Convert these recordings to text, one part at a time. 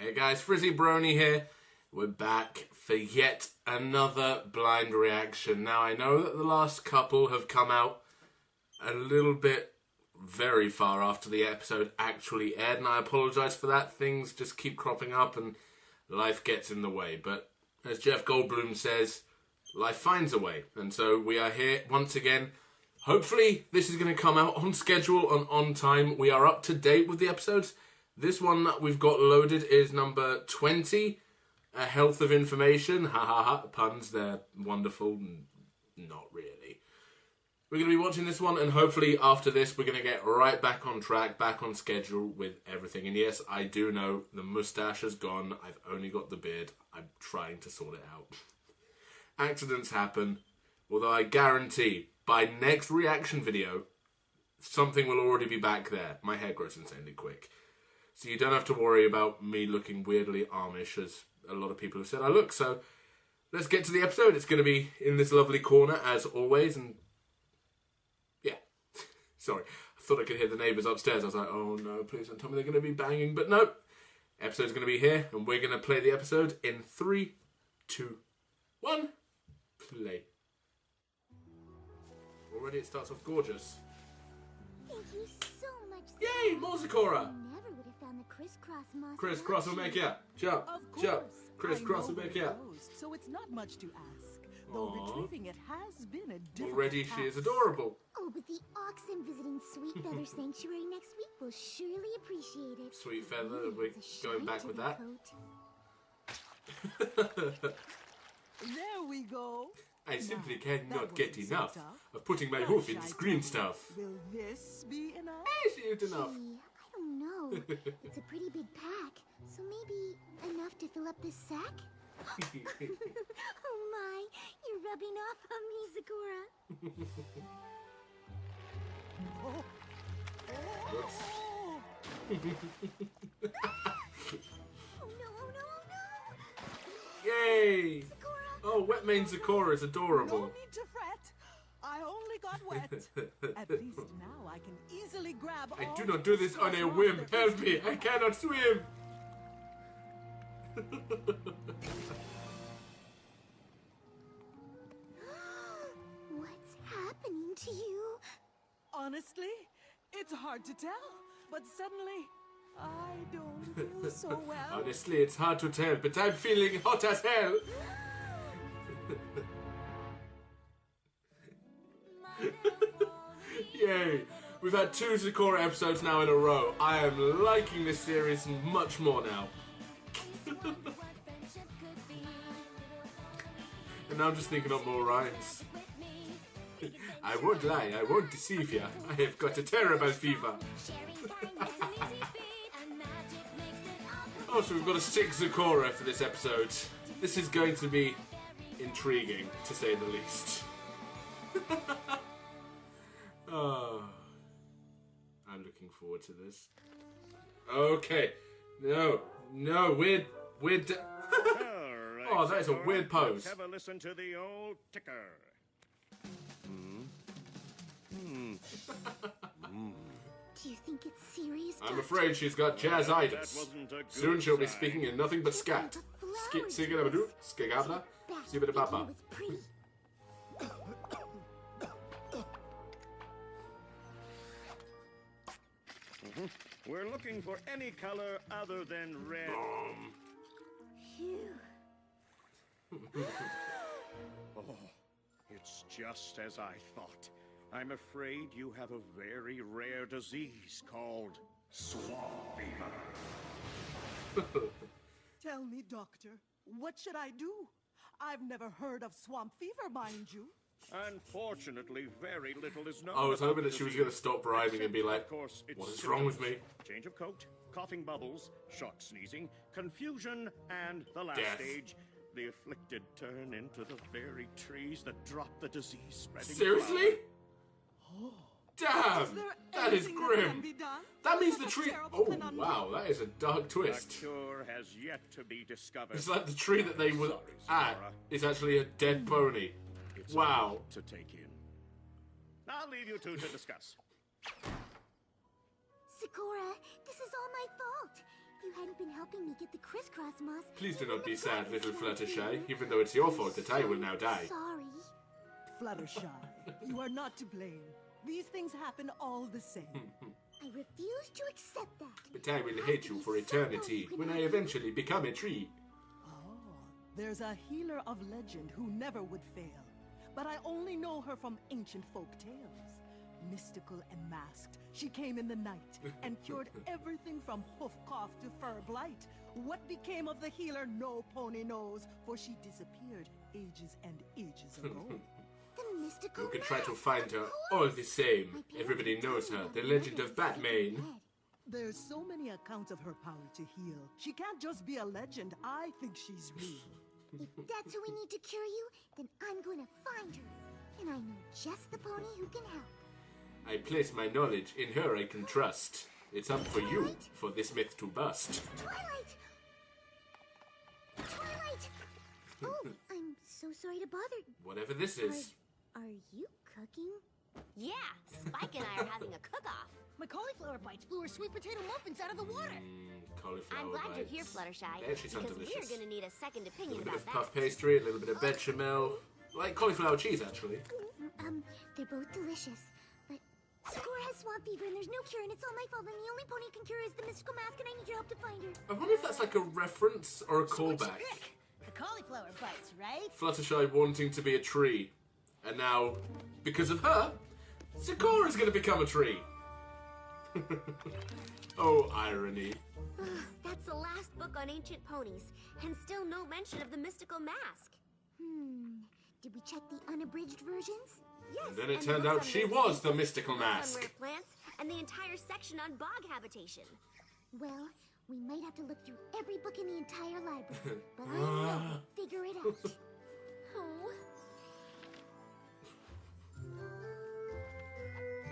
Hey guys, Frizzy Brony here. We're back for yet another blind reaction. Now I know that the last couple have come out a little bit very far after the episode actually aired, and I apologise for that. Things just keep cropping up and life gets in the way. But as Jeff Goldblum says, life finds a way. And so we are here once again. Hopefully this is going to come out on schedule and on time. We are up to date with the episodes. This one that we've got loaded is number 20, A Health of Information. Ha ha ha, puns, they're wonderful. Not really. We're going to be watching this one, and hopefully after this we're going to get right back on track, back on schedule with everything. And yes, I do know the moustache has gone. I've only got the beard. I'm trying to sort it out. Accidents happen, although I guarantee by next reaction video something will already be back there. My hair grows insanely quick. So you don't have to worry about me looking weirdly Amish, as a lot of people have said I look. So let's get to the episode. It's going to be in this lovely corner, as always. And yeah, sorry. I thought I could hear the neighbours upstairs. I was like, oh no, please don't tell me they're going to be banging. But no, episode's going to be here. And we're going to play the episode in 3, 2, 1, play. Already it starts off gorgeous. Thank you so much. Yay, more Sakura! Never would have found the crisscross moss. Crisscross will make ya. Jump, jump. Crisscross will make ya. So it's not much to ask. Though retrieving it has been a difficult Already task. she is adorable. Oh, but the oxen visiting Sweet Feather Sanctuary next week will surely appreciate it. Sweet Feather, we're It's a going shine back to with the that. coat. There we go. I simply Now, cannot that get wasn't so enough tough. of putting my Now, hoof in shy this green toad, stuff. Will this be enough? Is it enough? Gee, I don't know. It's a pretty big pack, so maybe enough to fill up this sack? Oh my, you're rubbing off on me, Sakura. Whoops. Oh no, oh no, oh no! Yay! Sakura! Oh, wet mane Sakura is No adorable. need to fret. I only got wet. At least now I can easily grab I all do not do this on a whim. Help me! I cannot swim! What's happening to you? Honestly, it's hard to tell, but suddenly I don't feel so well. Honestly, it's hard to tell, but I'm feeling hot as hell. Yay! We've had 2 Sakura episodes now in a row. I am liking this series much more now. And now I'm just thinking up more rhymes. I won't lie, I won't deceive ya. I have got a terrible fever. Oh, so we've got a 6 Sakura for this episode. This is going to be intriguing, to say the least. Oh, I'm looking forward to this. Okay. No, weird. Oh, that is a weird pose. Have a listen to the old ticker. Do you think it's serious, I'm Doctor? afraid she's got jazzitis. That wasn't a good Soon she'll be sign. speaking in nothing but scat. Skigabadoo, skigabla, skibidababa. It's pretty. We're looking for any color other than red. Phew. Oh, it's just as I thought. I'm afraid you have a very rare disease called swamp fever. Tell me, doctor, what should I do? I've never heard of swamp fever, mind you. Unfortunately, very little is known. I was about hoping the that she was disease. going to stop rhyming and be like, Of course, it's what is wrong with me? symptoms, change of coat, coughing bubbles, short sneezing, confusion, and the last Death. stage, the afflicted turn into the very trees that drop the disease spreading. Seriously? Is Damn! there That is anything that can grim. be done? That means Such the a tree... terrible Oh, conundrum. wow, that is a dark A twist. cure has yet to be discovered. It's like the tree that they were Sorry, at Sakura. is actually a dead pony. It's a Wow. lot to take in. I'll leave you two to discuss. Sakura, this is all my fault. you hadn't been helping me get the crisscross moss. Please do not be sad, little Fluttershy, even though it's your fault that I will now die. Sorry. Fluttershy, you are not to blame. These things happen all the same. I refuse to accept that. But I will hate you for eternity when I eventually become a tree. Oh, there's a healer of legend who never would fail. But I only know her from ancient folk tales. Mystical and masked, she came in the night and cured everything from hoof cough to fur blight. What became of the healer, no pony knows, for she disappeared ages and ages ago. The mystical You can try to mask, find of her course. all the same. My parents Everybody were knows telling her, me the about legend murder of and secret Batman. head. There's so many accounts of her power to heal. She can't just be a legend. I think she's real. If that's who we need to cure you, then I'm going to find her. And I know just the pony who can help. I place my knowledge in her I can trust. It's up for you for this myth to bust. Twilight! Twilight! Oh, I'm so sorry to bother. Whatever this is. Are you cooking? Yeah, Spike and I are having a cook-off. My cauliflower bites blew her sweet potato muffins out of the water. Cauliflower I'm glad bites. you're here, Fluttershy, They actually sound because delicious. we're gonna need a second A opinion little bit about of that. puff pastry, a little bit of bechamel. Like cauliflower cheese, actually. They're both delicious. But Sakura has swamp fever and there's no cure and it's all my fault and the only pony who can cure is the mystical mask and I need your help to find her. I wonder if that's like a reference or a So what'd you callback. pick? The cauliflower bites, right? Fluttershy wanting to be a tree. And now, because of her, Sakura's gonna become a tree. Oh, irony. That's the last book on ancient ponies, and still no mention of the mystical mask. Did we check the unabridged versions? Yes, And then it the turned books out on she rare was the species, mystical the books on mask. rare plants, and the entire section on bog habitation. Well, we might have to look through every book in the entire library. But I know we'll figure it out. Oh,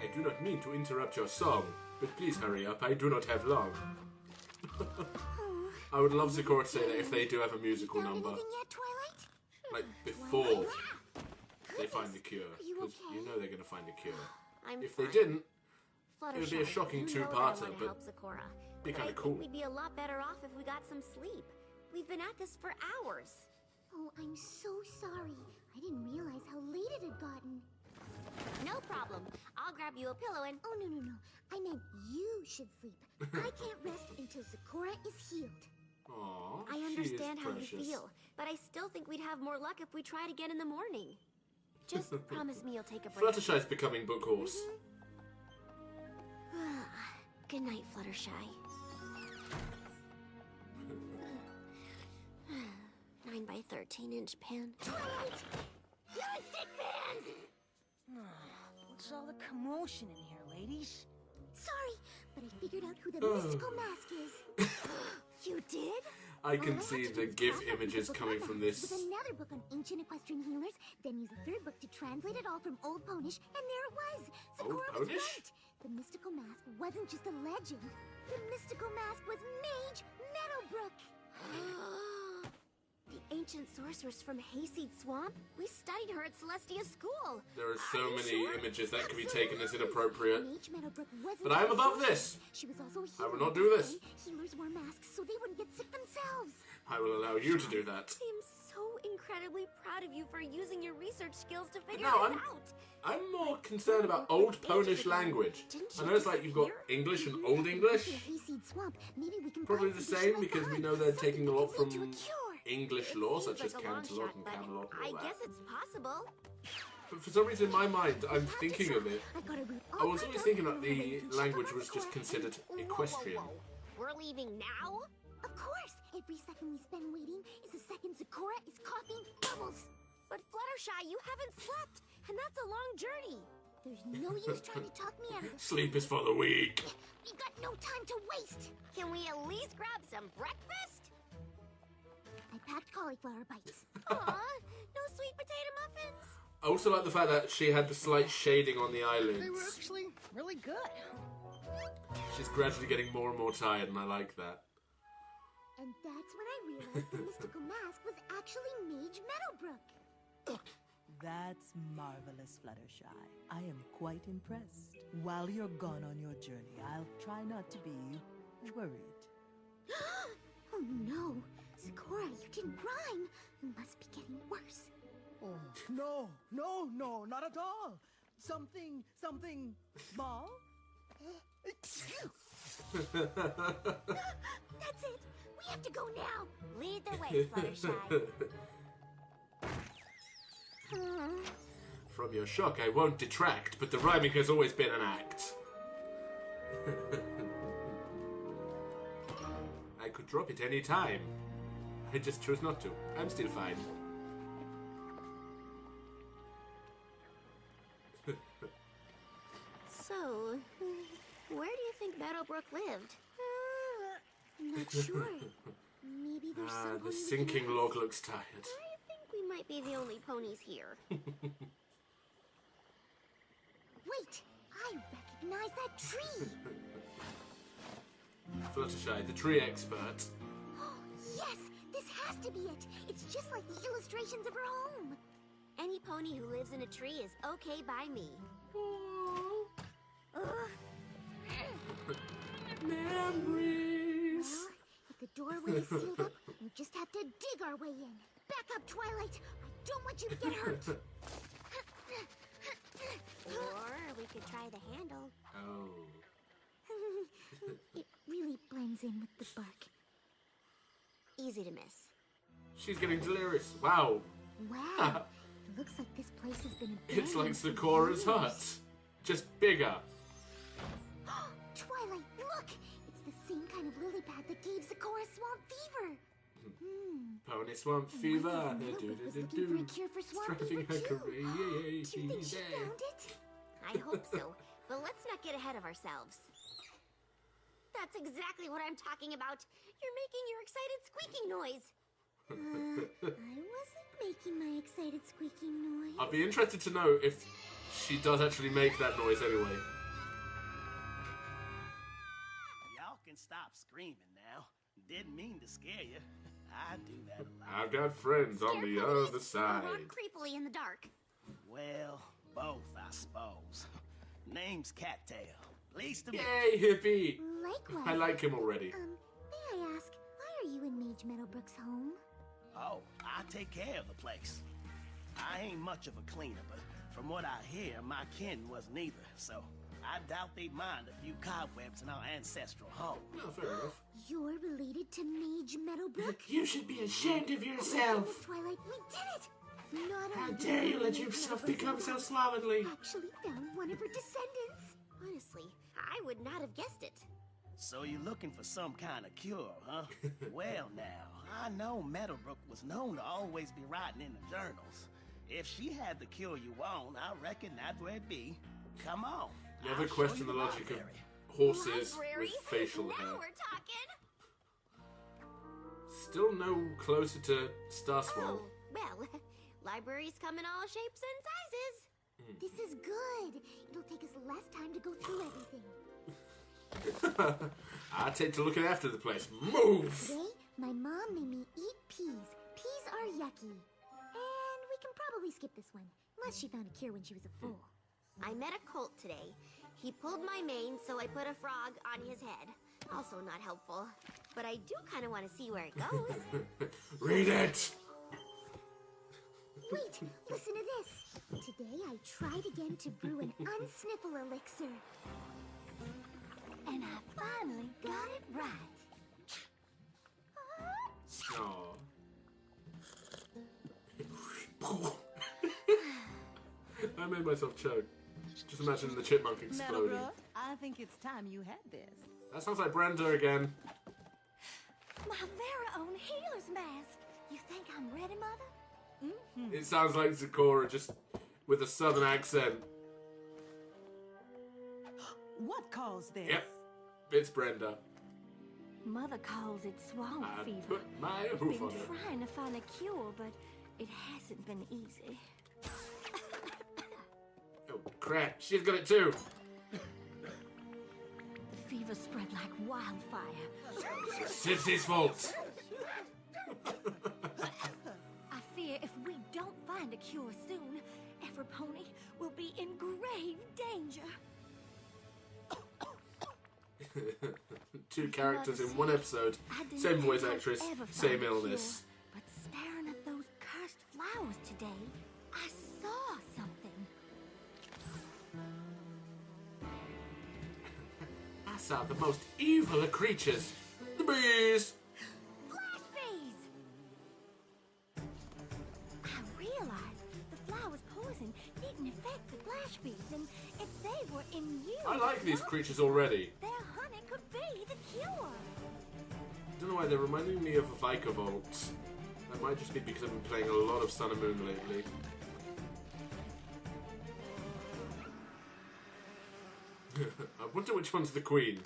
I do not mean to interrupt your song, but please hurry up, I do not have long. I would love Sakura to say that if they do have a musical Found number, anything yet, Twilight? like before they find the cure. Are you Because okay? you know they're going to find a cure. I'm If fine. they didn't, Fluttershy, it would be a shocking you know that I two-parter, want to but help Sakura. be But kinda I cool. think we'd be a lot better off if we got some sleep. We've been at this for hours. Oh, I'm so sorry. I didn't realize how late it had gotten. No problem. I'll grab you a pillow and... Oh, no. I meant you should sleep. I can't rest until Sakura is healed. Aww, I she is understand how you precious. feel, but I still think we'd have more luck if we tried again in the morning. Just promise me you'll take a break. Fluttershy's becoming book horse. Good night, Fluttershy. 9 by 13-inch pen. Twilight! Non-stick fans! What's all the commotion in here, ladies? Sorry, but I figured out who the mystical mask is. You did? I can All I see had to do the was GIF pass up into images book coming one from box this. With another book on ancient equestrian healers, then use a third book to translate it all from Old Ponish, and there it was. Sakura was Ponish? right. The mystical mask wasn't just a legend. The mystical mask was Mage Meadowbrook. The ancient sorceress from Hayseed Swamp? We studied her at Celestia School. There are so you many sure? images that can be taken as inappropriate. Mage Meadowbrook wasn't But I am just a above sorceress. this. She was also a I healer. will not Back do this. then, healers wore masks so they wouldn't get sick themselves. I will allow you to do that. I am so incredibly proud of you for using your research skills to figure no, this out. I'm more concerned about Old Ponish language. I know it's like you've got English and Old English. Hayseed Swamp. Maybe we can Probably find the some same additional because we bond. know they're Something taking a that lot can lead from to a cure. English It law, seems such as like a long Canterlot shot, and but Camelot and I all that. guess it's possible. But for some reason in my mind, I'm thinking of it. I gotta read I all was my always books thinking and that then the we can check language out was just Sakura. considered Whoa, equestrian. whoa, whoa. We're leaving now? Of course! Every second we spend waiting is a second Sakura is coughing bubbles. But Fluttershy, you haven't slept, and that's a long journey. There's no use trying to talk me out of this. Sleep is for the weak. We've got no time to waste. Can we at least grab some breakfast? I packed cauliflower bites. Aw, no sweet potato muffins. I also like the fact that she had the slight shading on the They were eyelids. actually really good. She's gradually getting more and more tired, and I like that. And that's when I realized the mystical mask was actually Mage Meadowbrook. That's marvelous, Fluttershy. I am quite impressed. While you're gone on your journey, I'll try not to be worried. Oh no! Sakura, you didn't rhyme! You must be getting worse. Oh, no, no, no, not at all. Something small? That's it! We have to go now! Lead the way, Fluttershy. From your shock, I won't detract, but the rhyming has always been an act. I could drop it any time. I just chose not to. I'm still fine. So, where do you think Meadowbrook lived? I'm not sure. Maybe there's some The pony we sinking can log ask. looks tired. I think we might be the only ponies here. Wait! I recognize that tree! Fluttershy, the tree expert. Yes! This has to be it! It's just like the illustrations of her home! Any pony who lives in a tree is okay by me. Memories. Well, if the doorway is sealed up, we just have to dig our way in. Back up, Twilight! I don't want you to get hurt! Or we could try the handle. Oh. It really blends in with the bark. Easy to miss. She's getting delirious. Wow. Wow! It looks like this place has been abandoned. It's like for Sakura's years. hut. Just bigger. Twilight, look! It's the same kind of lily pad that gave Sakura swamp fever! Pony swamp I fever. wonder if Meadowbrook was looking for a cure for swamp Driving fever her too. crazy. Do you think she found it? I hope so, but let's not get ahead of ourselves. That's exactly what I'm talking about. You're making your excited squeaking noise. I wasn't making my excited squeaking noise. I'll be interested to know if she does actually make that noise anyway. Y'all can stop screaming now. Didn't mean to scare you. I do that a lot. I've got friends on Scare the ponies other or side. walk creepily in the dark. Well, both, I suppose. Name's Cattail. Pleased to meet you. Yay, hippie! Likewise. I like him already. May I ask, why are you in Mage Meadowbrook's home? Oh, I take care of the place. I ain't much of a cleaner, but from what I hear, my kin wasn't either, so I doubt they'd mind a few cobwebs in our ancestral home. Oh, fair enough. You're related to Mage Meadowbrook? You should be ashamed of Goodness, yourself. Twilight, we did it! Not How only dare did you let Mage yourself Meadowbrook become so survive, slovenly? we actually found one of her descendants. Honestly, I would not have guessed it. So you're looking for some kind of cure, huh? Well now, I know Meadowbrook was known to always be writing in the journals. If she had the cure you want, I reckon that's where it'd be. Come on. Never I'll show question you the logic of library. horses Library? with facial now hair. we're talking. Still no closer to Starswell. Oh, well, libraries come in all shapes and sizes. This is good. It'll take us less time to go through everything. I take to looking after the place. Move! Today, my mom made me eat peas. Peas are yucky. And we can probably skip this one, unless she found a cure when she was a fool. I met a colt today. He pulled my mane, so I put a frog on his head. Also not helpful. But I do kind of want to see where it goes. Read it! Wait, listen to this. Today I tried again to brew an unsniffle elixir. And I finally got it right. Aww. I made myself choke. Just imagine the chipmunk exploding. Meadowbrook, I think it's time you had this. That sounds like Brenda again. My very own healer's mask. You think I'm ready, Mother? It sounds like Sakura just with a southern accent. What caused this? Yep, it's Brenda. Mother calls it swamp I fever. put my I've hoof been on it. trying to find a cure, but it hasn't been easy. Oh crap, she's got it too. The fever spread like wildfire. It's his fault. I fear if we don't find a cure soon, every pony will be in grave danger. Two characters in one episode, same voice actress, same illness. But staring at those cursed flowers today, I saw something. I saw the most evil of creatures, the bees. Flash bees! I realized the flower's poison didn't affect the flash bees, and if they were immune, I like these creatures already. their honey could be the cure. I don't know why they're reminding me of Vikavolt. That might just be because I've been playing a lot of Sun and Moon lately. I wonder which one's the queen.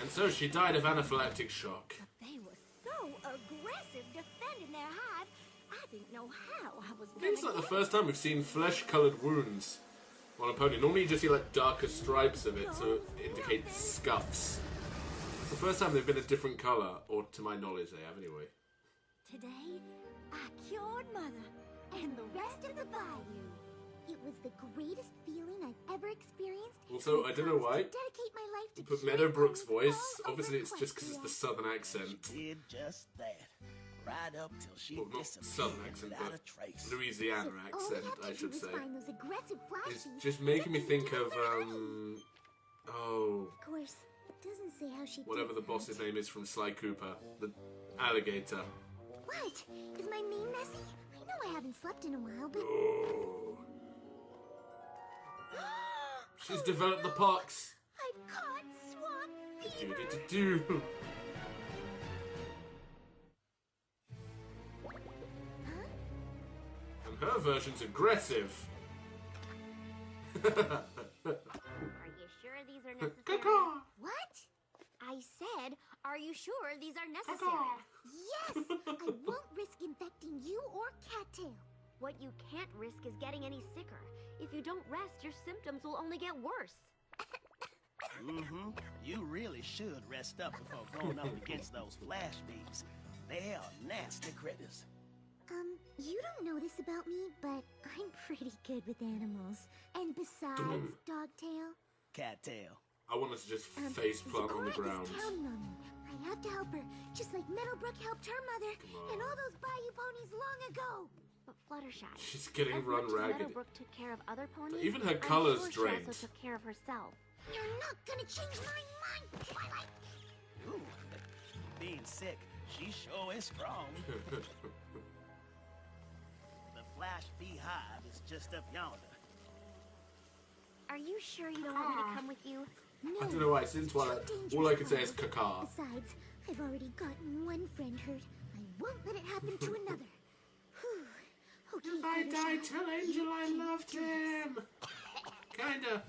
And so she died of anaphylactic shock. They were so aggressive defending their hive, I didn't know how I was It seems gonna like the get first time we've seen flesh-coloured wounds on a pony. Normally you just see like darker stripes of it to indicate scuffs. It's the first time they've been a different colour, or to my knowledge they have anyway. Today, I cured Mother and the rest of the bayou. It was the greatest feeling I've ever experienced. Also, I don't know why. To dedicate my life to Put curing Meadowbrook's ponies voice, all obviously over it's just because it's the Equestria. southern accent. Did just that. Right up till she Well, not disappeared southern accent, without a but trace. Louisiana All we accent, have to I do should is say. find those aggressive flash It's bees. just making me They can think give of, us their honey. oh, Of course, it doesn't say how she whatever did the boss's that. name is from Sly Cooper. The alligator. What? Is my mane messy? I know I haven't slept in a while, but... Oh. She's developed the pox. I've caught swamp fever! Do-do-do-do. And her version's aggressive. Are you sure these are necessary? Caw-caw. What? I said, are you sure these are necessary? Yes! I won't risk infecting you or Cattail. What you can't risk is getting any sicker. If you don't rest, your symptoms will only get worse. Mm-hmm. You really should rest up before going up against those flash bees. They are nasty critters. You don't know this about me, but I'm pretty good with animals. And besides, Dogtail, Cattail. I want us to just face plant on the Zecora ground. is counting on me. I have to help her, just like Meadowbrook helped her mother and all those bayou ponies long ago. But Fluttershy, She's getting as run much as ragged. Meadowbrook took care of other ponies, Even her I'm colour's sure drained. she also took care of herself. You're not gonna change my mind, Twilight. Ooh, being sick, she sure is strong. The flash bee hive is just up yonder. Are you sure you don't want me to come with you? No, I don't know why, since Twilight, all I can say is caca. Besides, I've already gotten one friend hurt. I won't let it happen to another. Whew. Okay, If I Fluttershy, died, tell Angel I you loved can do this. him. Kinda.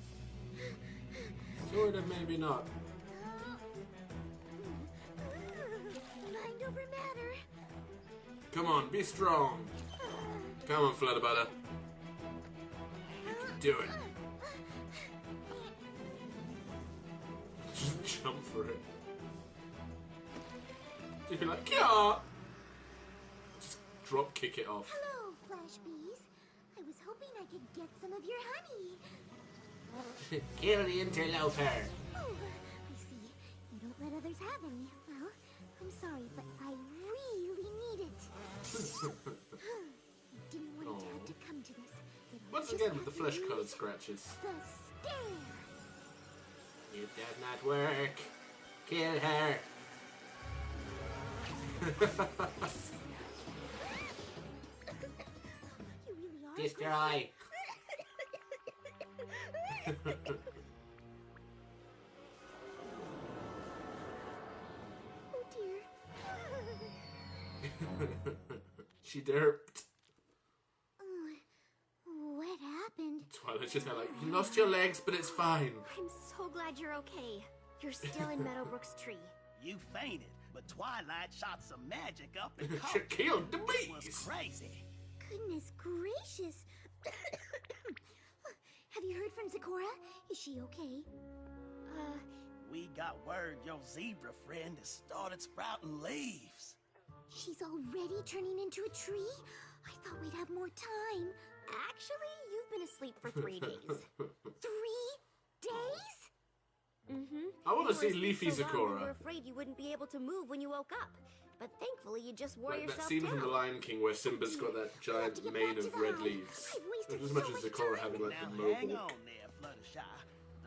Sorta, maybe not. Mind over matter. Come on, be strong. Come on, Flutterbutter. You can do it. Just jump for it. You'd be like, yeah. Just drop kick it off. Hello, Flash Bees. I was hoping I could get some of your honey. Kill the interloper. Oh, I see. You don't let others have any. Well, I'm sorry, but I really need it. I didn't want it to have to come to this. It'll Once just again with the have to flesh-coloured use scratches. The stare. It does not work. Kill her. You really are Destroy. Oh dear. She derped. What happened? Twilight's just like, you lost your legs, but it's fine. I'm so glad you're okay. You're still in Meadowbrook's tree. You fainted, but Twilight shot some magic up and She caught you. killed the It was bees. crazy. Goodness gracious. Have you heard from Zecora? Is she okay? We got word your zebra friend has started sprouting leaves. She's already turning into a tree? I thought we'd have more time. Actually, you've been asleep for 3 days. 3 days? Mm-hmm. I want to see You were Leafy asleep so long, we were Sakura. afraid you wouldn't be able to move when you woke up. But thankfully, you just wore Like that yourself scene down. from The Lion King where Simba's got that giant mane of red leaves. I've wasted As much so as much Sakura time. having like Now the hang mobile. on there, Fluttershy.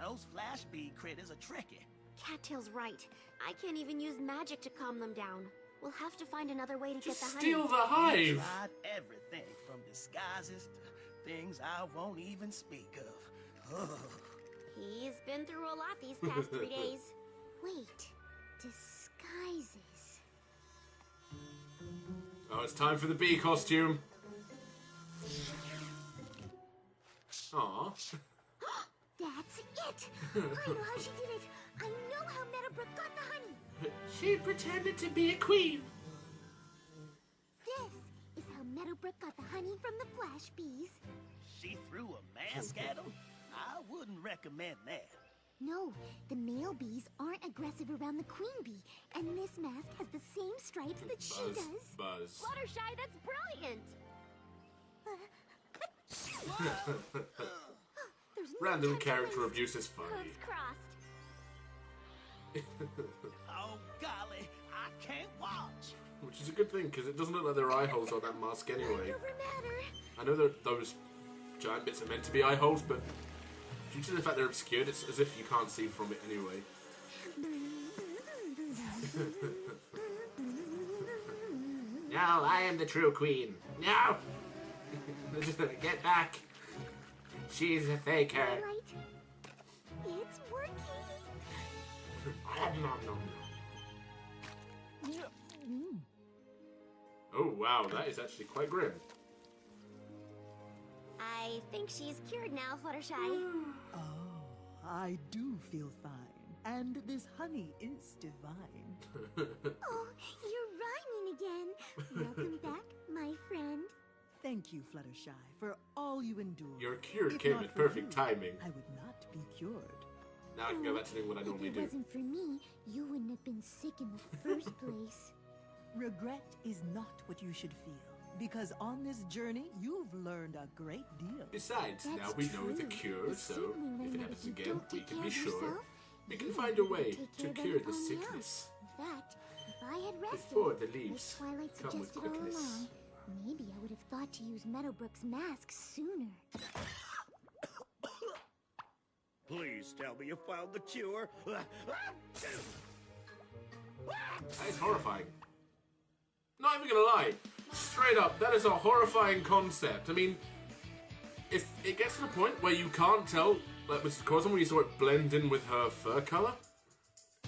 Those flash bead critters are tricky. Cattail's right. I can't even use magic to calm them down. We'll have to find another way to get Just the honey. steal the hive! Tried everything from disguises to things I won't even speak of. Ugh. He's been through a lot these past 3 days. Wait, disguises. Oh, it's time for the bee costume. Aww. That's it! I know how she did it! I know how Meadowbrook got the honey! She pretended to be a queen. This is how Meadowbrook got the honey from the flash bees. She threw a mask at them? I wouldn't recommend that. No, the male bees aren't aggressive around the queen bee, and this mask has the same stripes that she does. Buzz. Fluttershy, that's brilliant! There's no Random time to character waste. abuse is funny. Hooves crossed. Oh, golly, I can't watch. Which is a good thing, because it doesn't look like there are eye holes on that mask anyway. Never matter. I know that those giant bits are meant to be eye holes, but due to the fact they're obscured, it's as if you can't see from it anyway. No, I am the true queen. No! Just get back. She's a faker. Right? It's working. Oh wow, that is actually quite grim. I think she's cured now, Fluttershy. Oh, I do feel fine. And this honey is divine. Oh, you're rhyming again. Welcome back, my friend. Thank you, Fluttershy, for all you endured. Your cure If came not at for perfect you, timing. I would not be cured. Now I can go back to doing what I If normally it do. wasn't for me, you wouldn't have been sick in the first place. Regret is not what you should feel, because on this journey, you've learned a great deal. Besides, now That's we know the true. cure, You so certainly if learned it that happens you again, don't we take can care be of sure yourself, we can you find a won't way take to care of cure the anyone sickness else. In fact, if I had rested, before the like leaves Twilight come with suggested all quickness. along, maybe I would have thought to use Meadowbrook's mask sooner. Please tell me you found the cure. That is horrifying. Not even gonna lie. Straight up, that is a horrifying concept. I mean, if it gets to the point where you can't tell, like with Corazon, where you saw it blend in with her fur color,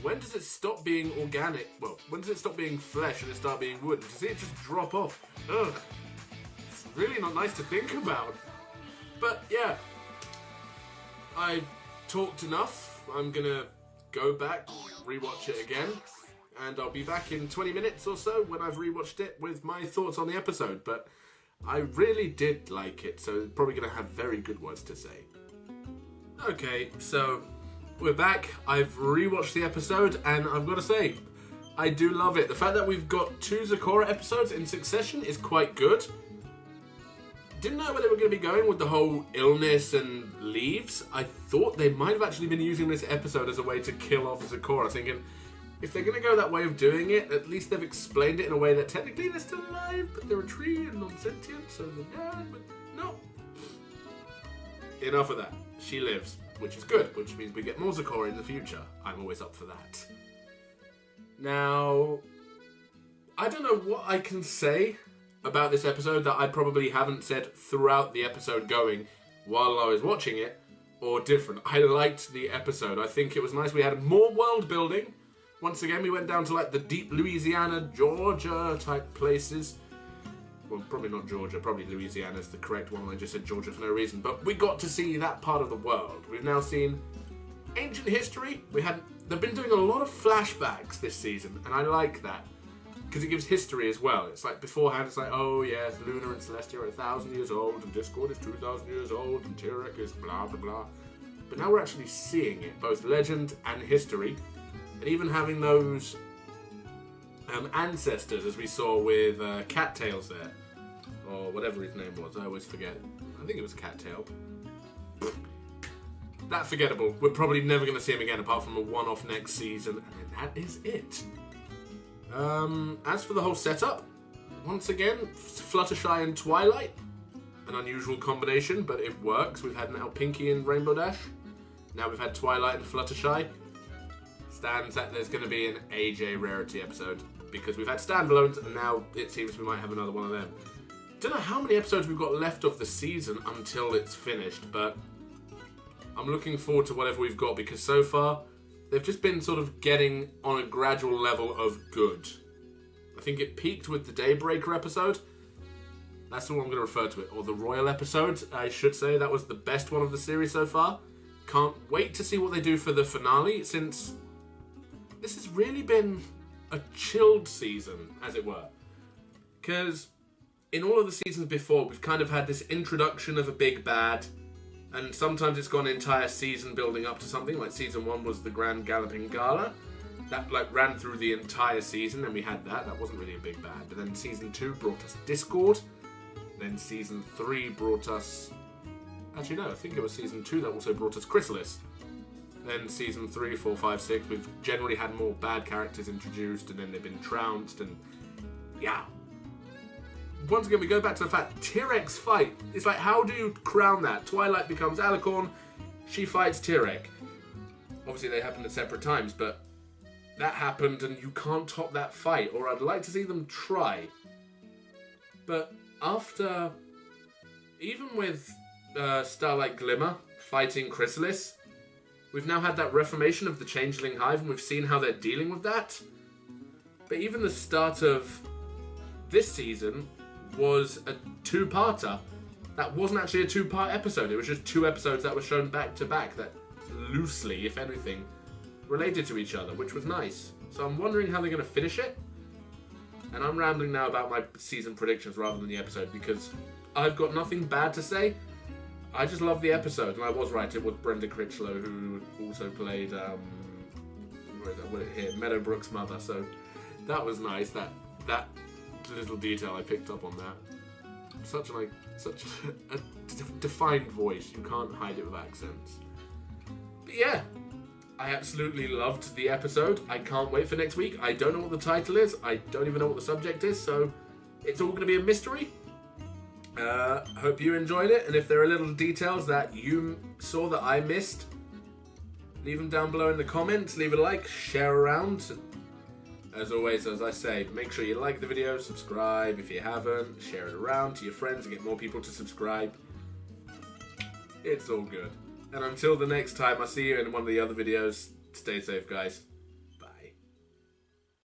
when does it stop being organic? Well, when does it stop being flesh and it start being wood? To see it just drop off. Ugh. It's really not nice to think about. But yeah, I've talked enough. I'm gonna go back, rewatch it again, and I'll be back in 20 minutes or so when I've rewatched it with my thoughts on the episode. But I really did like it, so probably gonna have very good words to say. Okay, so we're back. I've rewatched the episode, and I've got to say, I do love it. The fact that we've got 2 Zecora episodes in succession is quite good. Didn't know where they were going to be going with the whole illness and leaves. I thought they might have actually been using this episode as a way to kill off Zecora, thinking, if they're going to go that way of doing it, at least they've explained it in a way that technically they're still alive, but they're a tree and non-sentient, so they're dead, but no. Enough of that. She lives, which is good, which means we get more Zecora in the future. I'm always up for that. Now, I don't know what I can say about this episode that I probably haven't said throughout the episode going while I was watching it, or different. I liked the episode. I think it was nice. We had more world building. Once again, we went down to like the deep Louisiana, Georgia type places. Well, probably not Georgia, probably Louisiana is the correct one. I just said Georgia for no reason. But we got to see that part of the world. We've now seen ancient history. They've been doing a lot of flashbacks this season, and I like that. Because it gives history as well. It's like beforehand, it's like, oh yes, Luna and Celestia are 1,000 years old, and Discord is 2,000 years old, and Tyrek is blah blah blah. But now we're actually seeing it, both legend and history, and even having those ancestors, as we saw with Cattails there. or whatever his name was. I always forget. I think it was Cattail. That forgettable. We're probably never going to see him again apart from a one-off next season, and then that is it. As for the whole setup, once again, Fluttershy and Twilight. An unusual combination, but it works. We've had now Pinkie and Rainbow Dash. Now we've had Twilight and Fluttershy. Stands that there's going to be an AJ Rarity episode, because we've had standalones, and now it seems we might have another one of them. Don't know how many episodes we've got left of the season until it's finished, but I'm looking forward to whatever we've got, because so far they've just been sort of getting on a gradual level of good. I think it peaked with the Daybreaker episode. That's the one I'm going to refer to it. Or the Royal episode, I should say. That was the best one of the series so far. Can't wait to see what they do for the finale, since this has really been a chilled season, as it were. Because in all of the seasons before, we've kind of had this introduction of a big bad, and sometimes it's gone an entire season building up to something. Like season 1 was the Grand Galloping Gala. That ran through the entire season, and we had that. That wasn't really a big bad. But then season 2 brought us Discord. Then season 3 brought us... Actually, no, I think it was season 2 that also brought us Chrysalis. Then season 3, 4, 5, 6, we've generally had more bad characters introduced, and then they've been trounced, and... yeah. Once again, we go back to the fact, T-Rex fight. It's like, how do you crown that? Twilight becomes Alicorn, she fights T-Rex. Obviously, they happened at separate times, but that happened, and you can't top that fight, or I'd like to see them try. But after... even with Starlight Glimmer fighting Chrysalis, we've now had that reformation of the Changeling Hive, and we've seen how they're dealing with that. But even the start of this season was a two-parter. That wasn't actually a two-part episode. It was just 2 episodes that were shown back-to-back that loosely, if anything, related to each other, which was nice. So I'm wondering how they're going to finish it. And I'm rambling now about my season predictions rather than the episode, because I've got nothing bad to say. I just love the episode, and I was right. It was Brenda Critchlow who also played Meadowbrook's mother. So that was nice. That little detail I picked up on that. Such a defined voice. You can't hide it with accents. But yeah, I absolutely loved the episode. I can't wait for next week. I don't know what the title is. I don't even know what the subject is. So it's all going to be a mystery. Hope you enjoyed it, and if there are little details that you saw that I missed, leave them down below in the comments, leave a like, share around. As always, as I say, make sure you like the video, subscribe if you haven't, share it around to your friends and get more people to subscribe. It's all good. And until the next time I see you in one of the other videos, stay safe, guys.